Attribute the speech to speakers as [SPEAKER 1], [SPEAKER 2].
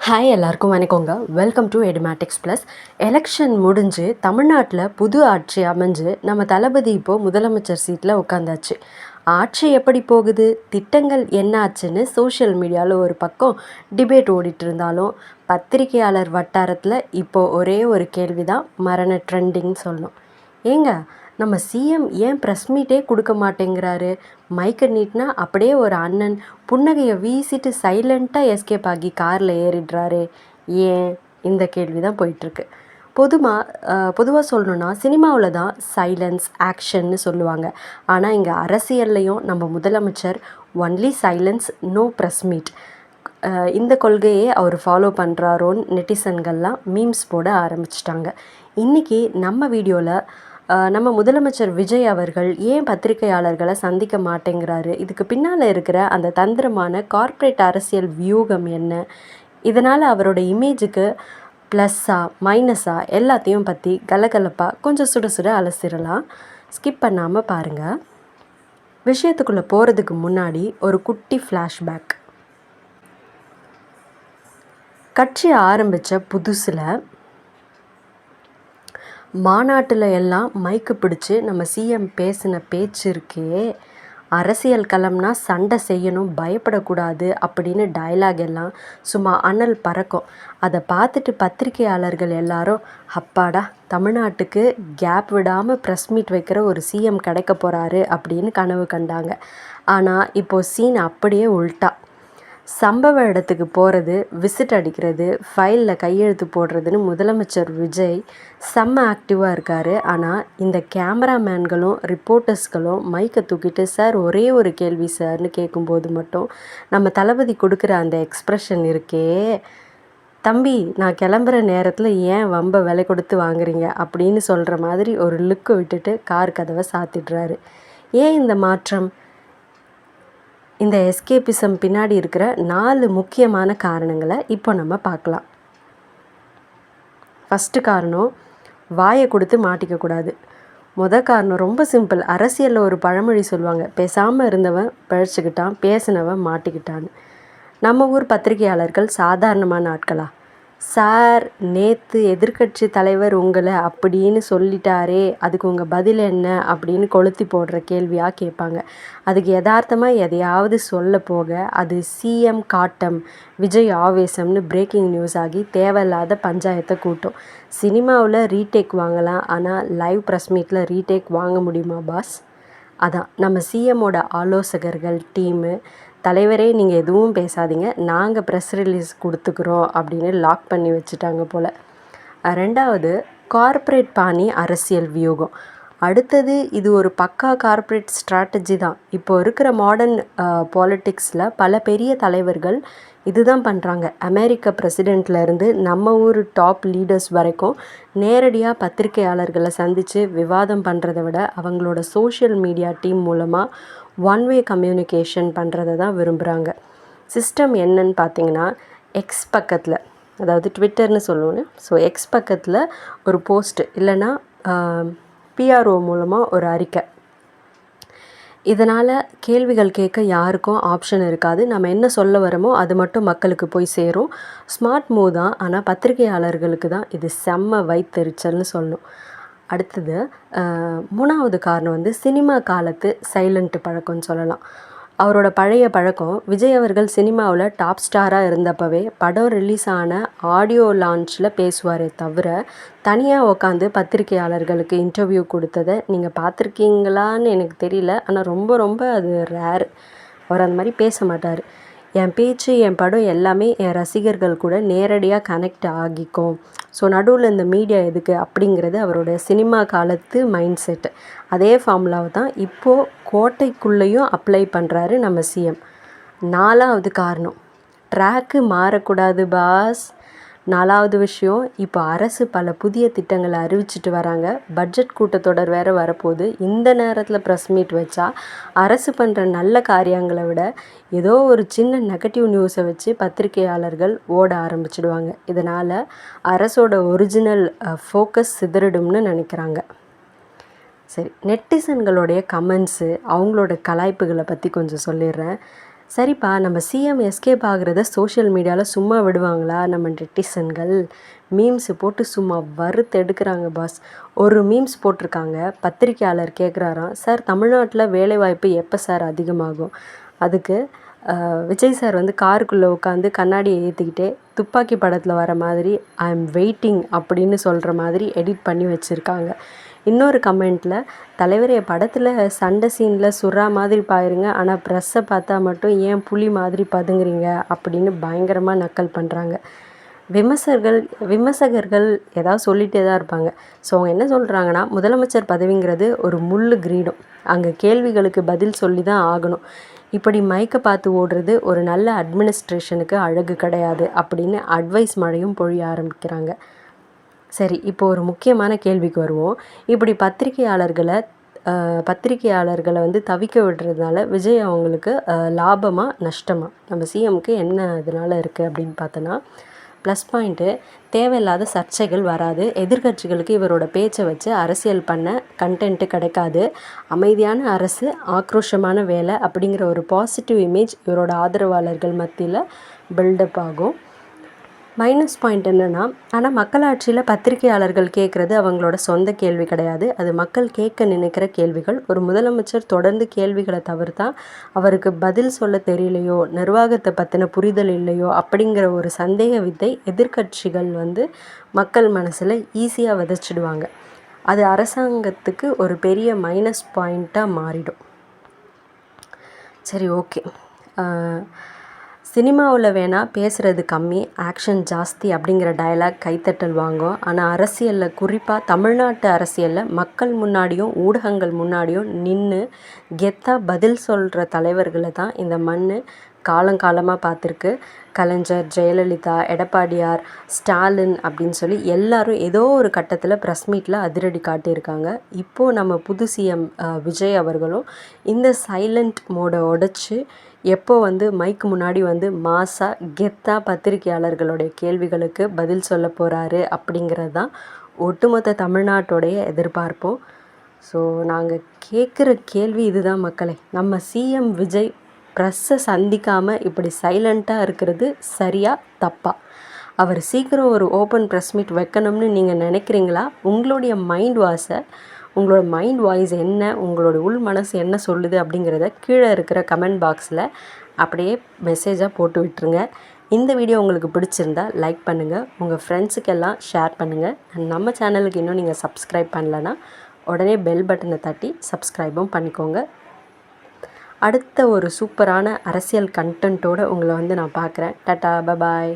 [SPEAKER 1] Hi எல்லாருக்கும் வணக்கங்க. Welcome to Edumatics plus. Election முடிஞ்சு தமிழ்நாட்டில் புது ஆட்சி அமைஞ்சு நம்ம தளபதி இப்போது முதலமைச்சர் சீட்டில் உட்காந்தாச்சு. ஆட்சி எப்படி போகுது, திட்டங்கள் என்னாச்சுன்னு சோஷியல் மீடியாவில் ஒரு பக்கம் டிபேட் ஓடிட்டு இருந்தாலும் பத்திரிகையாளர் வட்டாரத்தில் இப்போது ஒரே ஒரு கேள்வி தான் மரண ட்ரெண்டிங்னு சொல்லணும். ஏங்க, நம்ம சிஎம் ஏன் ப்ரெஸ் மீட்டே கொடுக்க மாட்டேங்கிறாரு? மைக்கை நீட்டினா அப்படியே ஒரு அண்ணன் புன்னகையை வீசிட்டு சைலண்ட்டாக எஸ்கேப் ஆகி காரில் ஏறிடுறாரு. ஏன்? இந்த கேள்வி தான் போயிட்டுருக்கு. பொதுவாக சொல்லணுன்னா சினிமாவில் தான் சைலன்ஸ் ஆக்ஷன்னு சொல்லுவாங்க. ஆனால் இங்கே அரசியல்லையும் நம்ம முதலமைச்சர் only silence, no press meet, இந்த கொள்கையே அவர் ஃபாலோ பண்ணுறாரோன்னு நெட்டிசன்கள்லாம் மீம்ஸ் போட ஆரம்பிச்சிட்டாங்க. இன்றைக்கி நம்ம வீடியோவில் நம்ம முதலமைச்சர் விஜய் அவர்கள் ஏன் பத்திரிகையாளர்களை சந்திக்க மாட்டேங்கிறாரு, இதுக்கு பின்னால் இருக்கிற அந்த தந்திரமான கார்ப்பரேட் அரசியல் வியூகம் என்ன, இதனால் அவரோட இமேஜுக்கு ப்ளஸ்ஸா மைனஸா எல்லாத்தையும் பற்றி கலகலப்பாக கொஞ்சம் சுட சுட அலசிடலாம். ஸ்கிப் பண்ணாமல் பாருங்கள். விஷயத்துக்குள்ளே போகிறதுக்கு முன்னாடி ஒரு குட்டி ஃப்ளாஷ்பேக். கட்சி ஆரம்பித்த புதுசில் மாநாட்டில் எல்லாம் மைக்கு பிடிச்சி நம்ம சிஎம் பேசின பேச்சு இருக்கே, அரசியல் களம்னா சண்டை செய்யணும், பயப்படக்கூடாது அப்படின்னு டயலாக் எல்லாம் சும்மா அனல் பறக்கும். அதை பார்த்துட்டு பத்திரிகையாளர்கள் எல்லாரும் அப்பாடா, தமிழ்நாட்டுக்கு கேப் விடாமல் ப்ரெஸ் மீட் வைக்கிற ஒரு சிஎம் கிடைக்க போகிறாரு அப்படின்னு கனவு கண்டாங்க. ஆனால் இப்போது சீன் அப்படியே உல்ட்டா. சம்பவ இடத்துக்கு போகிறது, விசிட் அடிக்கிறது, ஃபைலில் கையெழுத்து போடுறதுன்னு முதலமைச்சர் விஜய் செம்ம ஆக்டிவாக இருக்கார். ஆனால் இந்த கேமராமேன்களும் ரிப்போர்ட்டர்ஸ்களும் மைக்கை தூக்கிட்டு சார் ஒரே ஒரு கேள்வி சார்னு கேட்கும்போது மட்டும் நம்ம தளபதி கொடுக்குற அந்த எக்ஸ்ப்ரெஷன் இருக்கே, தம்பி நான் கிளம்புற நேரத்தில் ஏன் வம்பை விலை கொடுத்து வாங்குறீங்க அப்படின்னு சொல்கிற மாதிரி ஒரு லுக்கை விட்டுட்டு கார் கதவை சாத்திடுறாரு. ஏன் இந்த மாற்றம்? இந்த எஸ்கேபிசம் பின்னாடி இருக்கிற 4 முக்கியமான காரணங்களை இப்போ நம்ம பார்க்கலாம். ஃபஸ்ட்டு காரணம், வாயை கொடுத்து மாட்டிக்கக்கூடாது. காரணம் ரொம்ப சிம்பிள். அரசியலில் ஒரு பழமொழி சொல்லுவாங்க, பேசாமல் இருந்தவன் பிழைச்சிக்கிட்டான், பேசினவன் மாட்டிக்கிட்டான்னு. நம்ம ஊர் பத்திரிகையாளர்கள் சாதாரணமான ஆட்களா? சார் நேற்று எதிர்கட்சி தலைவர் உங்களை அப்படின்னு சொல்லிட்டாரே, அதுக்கு உங்கள் பதில் என்ன அப்படின்னு கொளுத்தி போடுற கேள்வியாக கேட்பாங்க. அதுக்கு யதார்த்தமாக எதையாவது சொல்ல போக அது சிஎம் காட்டம், விஜய் ஆவேசம்னு பிரேக்கிங் நியூஸ் ஆகி தேவையில்லாத பஞ்சாயத்தை கூட்டும். சினிமாவில் ரீடேக் வாங்கலாம், ஆனால் லைவ் ப்ரெஸ் மீட்டில் ரீடேக் வாங்க முடியுமா பாஸ்? அதான் நம்ம சிஎம்மோட ஆலோசகர்கள் டீமு, தலைவரே நீங்கள் எதுவும் பேசாதீங்க, நாங்கள் ப்ரெஸ் ரிலீஸ் கொடுத்துக்குறோம் அப்படின்னு லாக் பண்ணி வச்சுட்டாங்க போல். 2வது, கார்ப்பரேட் பாணி அரசியல் வியூகம். அடுத்தது, இது ஒரு பக்கா கார்ப்பரேட் ஸ்ட்ராட்டஜி தான். இப்போ இருக்கிற மாடர்ன் பாலிட்டிக்ஸில் பல பெரிய தலைவர்கள் இதுதான் பண்ணுறாங்க. அமெரிக்க பிரசிடெண்ட்லேருந்து நம்ம ஊர் டாப் லீடர்ஸ் வரைக்கும் நேரடியாக பத்திரிகையாளர்களை சந்தித்து விவாதம் பண்ணுறதை விட அவங்களோட சோஷியல் மீடியா டீம் மூலமாக ஒன்-வே கம்யூனிகேஷன் பண்ணுறதை தான் விரும்புகிறாங்க. சிஸ்டம் என்னன்னு பார்த்தீங்கன்னா, எக்ஸ் பக்கத்தில், அதாவது ட்விட்டர்னு சொல்லுவோன்னு, ஸோ எக்ஸ் பக்கத்தில் ஒரு போஸ்ட்டு இல்லைன்னா பிஆர்ஓ மூலமாக ஒரு அறிக்கை. இதனால் கேள்விகள் கேட்க யாருக்கும் ஆப்ஷன் இருக்காது. நம்ம என்ன சொல்ல வரமோ அது மட்டும் மக்களுக்கு போய் சேரும். ஸ்மார்ட் மூவ் தான், ஆனால் பத்திரிகையாளர்களுக்கு தான் இது செம்ம வயித்தெரிச்சல்னு சொல்லணும். அடுத்தது, 3வது காரணம் சினிமா காலத்து சைலண்ட் பழக்கம்னு சொல்லலாம். அவரோட பழைய பழக்கம், விஜய் அவர்கள் சினிமாவில் டாப் ஸ்டாராக இருந்தப்பவே படம் ரிலீஸ் ஆன ஆடியோ லான்ச்சில் பேசுவாரே தவிர தனியாக உட்காந்து பத்திரிகையாளர்களுக்கு இன்டர்வியூ கொடுத்ததை நீங்கள் பார்த்துருக்கீங்களான்னு எனக்கு தெரியல. ஆனால் ரொம்ப ரொம்ப அது ரேர். அவர் அந்த மாதிரி பேச மாட்டார். என் பேச்சு, என் படம் எல்லாமே என் ரசிகர்கள் கூட நேரடியாக கனெக்ட் ஆகிக்கும். ஸோ நடுவில் இந்த மீடியா எதுக்கு அப்படிங்கிறது அவரோட சினிமா காலத்து மைண்ட் செட்டு. அதே ஃபார்முலாவை தான் இப்போது கோட்டைக்குள்ளேயும் அப்ளை பண்ணுறாரு நம்ம சிஎம். 4வது காரணம், ட்ராக்கு மாறக்கூடாது பாஸ். 4வது விஷயம், இப்போ அரசு பல புதிய திட்டங்களை அறிவிச்சிட்டு வராங்க. பட்ஜெட் கூட்டத்தொடர் வேறு வரப்போகுது. இந்த நேரத்தில் ப்ரெஸ் மீட் வச்சா அரசு பண்ணுற நல்ல காரியங்களை விட ஏதோ ஒரு சின்ன நெகட்டிவ் நியூஸை வச்சு பத்திரிகையாளர்கள் ஓட ஆரம்பிச்சிடுவாங்க. இதனால் அரசோட ஒரிஜினல் ஃபோக்கஸ் சிதறிடும்னு நினைக்கிறாங்க. சரி, நெட்டிசன்களுடைய கமெண்ட்ஸு, அவங்களோட கலாய்ப்புகளை பற்றி கொஞ்சம் சொல்லிடுறேன். சரிப்பா, நம்ம சிஎம் எஸ்கேப் ஆகுறத சோஷியல் மீடியாவில் சும்மா விடுவாங்களா நம்ம நெட்டிசன்கள்? மீம்ஸ் போட்டு சும்மா வறுத்தெடுக்கிறாங்க பாஸ். ஒரு மீம்ஸ் போட்டிருக்காங்க. பத்திரிக்கையாளர் கேட்குறாராம், சார் தமிழ்நாட்டில் வேலைவாய்ப்பு எப்போ சார் அதிகமாகும்? அதுக்கு விஜய் சார் வந்து காருக்குள்ளே உட்காந்து கண்ணாடியை ஏற்றிக்கிட்டே துப்பாக்கி படத்தில் வர மாதிரி ஐ எம் வெயிட்டிங் அப்படின்னு சொல்கிற மாதிரி எடிட் பண்ணி வச்சுருக்காங்க. இன்னொரு கமெண்ட்டில், தலைவரே படத்தில் சண்டை சீனில் சுறா மாதிரி பாயிருங்க, ஆனால் ப்ரெஸ்ஸை பார்த்தா மட்டும் ஏன் புலி மாதிரி பதுங்குறீங்க அப்படின்னு பயங்கரமாக நக்கல் பண்ணுறாங்க. விமர்சகர்கள் ஏதாவது சொல்லிகிட்டே தான் இருப்பாங்க. ஸோ அவங்க என்ன சொல்கிறாங்கன்னா, முதலமைச்சர் பதவிங்கிறது ஒரு முள்ளு கிரீடம், அங்கே கேள்விகளுக்கு பதில் சொல்லி தான் ஆகணும். இப்படி மைக்கை பார்த்து ஓடுறது ஒரு நல்ல அட்மினிஸ்ட்ரேஷனுக்கு அழகு கிடையாது அப்படின்னு அட்வைஸ் மழையும் பொழிய ஆரம்பிக்கிறாங்க. சரி, இப்போ ஒரு முக்கியமான கேள்விக்கு வருவோம். இப்படி பத்திரிக்கையாளர்களை வந்து தவிக்க விடுறதுனால விஜய் அவங்களுக்கு லாபமா நஷ்டமா? நம்ம சிஎம்க்கு என்ன இதனால் இருக்குது அப்படின்னு பார்த்தோன்னா, ப்ளஸ் பாயிண்ட்டு, தேவையில்லாத சர்ச்சைகள் வராது. எதிர்க்கட்சிகளுக்கு இவரோட பேச்சை வச்சு அரசியல் பண்ண கண்டென்ட்டு கிடைக்காது. அமைதியான அரசு, ஆக்ரோஷமான வேலை அப்படிங்கிற ஒரு பாசிட்டிவ் இமேஜ் இவரோட ஆதரவாளர்கள் மத்தியில் பில்டப் ஆகும். மைனஸ் பாயிண்ட் என்னென்னா, ஆனால் மக்களாட்சியில் பத்திரிகையாளர்கள் கேட்குறது அவங்களோட சொந்த கேள்வி கிடையாது. அது மக்கள் கேட்க நினைக்கிற கேள்விகள். ஒரு முதலமைச்சர் தொடர்ந்து கேள்விகளை தவிர்த்தா அவருக்கு பதில் சொல்ல தெரியலையோ, நிர்வாகத்தை பற்றின புரிதல் இல்லையோ அப்படிங்கிற ஒரு சந்தேக வித்தை எதிர்க்கட்சிகள் வந்து மக்கள் மனசில் ஈஸியாக விதைச்சிடுவாங்க. அது அரசாங்கத்துக்கு ஒரு பெரிய மைனஸ் பாயிண்ட்டாக மாறிடும். சரி, ஓகே. சினிமாவில் வேணால் பேசுகிறது கம்மி, ஆக்ஷன் ஜாஸ்தி அப்படிங்கிற டயலாக் கைத்தட்டல் வாங்கும். ஆனால் அரசியலில், குறிப்பாக தமிழ்நாட்டு அரசியலில் மக்கள் முன்னாடியும் ஊடகங்கள் முன்னாடியும் நின்று கெத்தாக பதில் சொல்கிற தலைவர்களை தான் இந்த மண் காலங்காலமாக பார்த்துருக்கு. கலைஞர், ஜெயலலிதா, எடப்பாடியார், ஸ்டாலின் அப்படின்னு சொல்லி எல்லாரும் ஏதோ ஒரு கட்டத்தில் ப்ரெஸ் மீட்டில் அதிரடி காட்டியிருக்காங்க. இப்போது நம்ம புது சிஎம் விஜய் அவர்களும் இந்த சைலண்ட் மோடை உடைச்சி எப்போ வந்து மைக்கு முன்னாடி வந்து மாஸாக கெத்தாக பத்திரிகையாளர்களுடைய கேள்விகளுக்கு பதில் சொல்ல போகிறாரு அப்படிங்கிறது தான் ஒட்டுமொத்த தமிழ்நாட்டோடைய எதிர்பார்ப்போம். ஸோ நாங்கள் கேட்குற கேள்வி இதுதான் மக்களே, நம்ம சிஎம் விஜய் ப்ரெஸ்ஸை சந்திக்காமல் இப்படி சைலண்ட்டாக இருக்கிறது சரியா தப்பா? அவர் சீக்கிரம் ஒரு ஓப்பன் ப்ரெஸ் மீட் வைக்கணும்னு நீங்கள் நினைக்கிறீங்களா? உங்களுடைய உங்களோட மைண்ட் வாய்ஸ் என்ன, உங்களோட உள் மனசு என்ன சொல்லுது அப்படிங்கிறத கீழே இருக்கிற கமெண்ட் பாக்ஸில் அப்படியே மெசேஜாக போட்டு விட்டுருங்க. இந்த வீடியோ உங்களுக்கு பிடிச்சிருந்தா லைக் பண்ணுங்கள், உங்கள் ஃப்ரெண்ட்ஸுக்கெல்லாம் ஷேர் பண்ணுங்கள். நம்ம சேனலுக்கு இன்னும் நீங்கள் சப்ஸ்கிரைப் பண்ணலன்னா உடனே பெல் பட்டனை தட்டி சப்ஸ்கிரைபும் பண்ணிக்கோங்க. அடுத்த ஒரு சூப்பரான அரசியல் கண்டென்ட்டோடு உங்களை வந்து நான் பார்க்குறேன். டாடா, பபாய்.